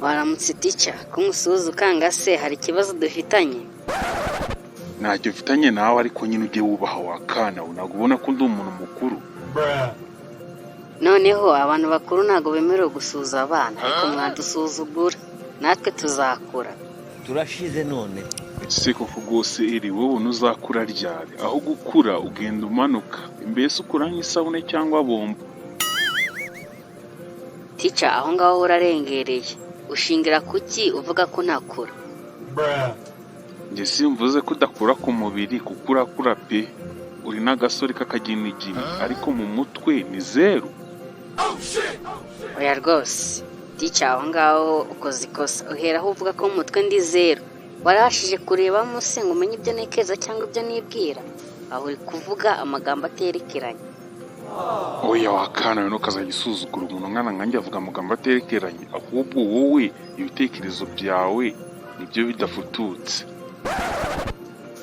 waramutse tica kumusuhuza ukanga se hari ikibazo dufitanye? ntacyo mfitanye nawe ariko nyine ujye wubaha wakana ntabwo ubona ko ndi umuntu mukuru. Noneho abantu bakuru ntabwo bemerewe gusuhuza abana ariko mwadusuzugura natwe tuzakura. Turashize none. Se koko rwose iri wowe ntuzakura ryari aho gukura ugenda umanuka mbese ukura nk'isabune cyangwa bombo. Tica aho ngaho urarengereye ushingira kuki uvuga ko ntakura? Njye simvuze ko udakura ku mubiri kuko urakura pe uri n'agasore k'akaginigini ariko mu mutwe ni zeru. Oya rwose Tica aho ngaho ukoze ikosa uheraho uvuga ko mu mutwe ndi zeru. Warashije kurebamo se ngo umenye ibyo ntekereza cyangwa ibyo nibwira? Aho uri kuvuga amagambo aterekeranye. Oya wakana no kazajya isuzugura umuntu nkana nkanjye avuga amagambo aterekeranye ahubwo wowe ibitekerezo byawe nibyo bidafututse.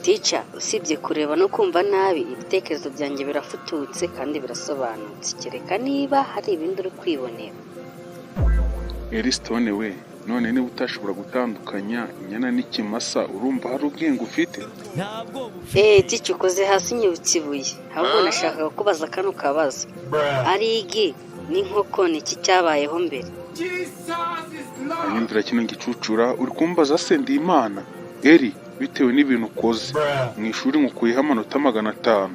Tica usibye kureba no kumva nabi ibitekerezo byanjye birafututse kandi birasobanutse kereka niba hari ibindi uri kwibonera. Elly Stone we none niba utashobora gutandukanya inyana n'ikimasa urumva hari ubwenge ufite? Tica ukoze hasi nyibutse ibuye ahubwo nashakaga kubaza kano kabazo. Ari igi n'inkoko niki cyabayeho mbere? Anyumvira kino gicucura uri kumbaza se ndi Imana? Elly bitewe n'ibintu ukoze mu ishuri nkukuyeho amanota 500.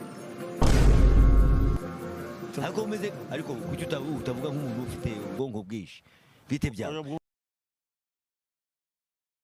Ariko kuki utavuga nk'umuntu ufite ubwonko bwinshi bite byawe?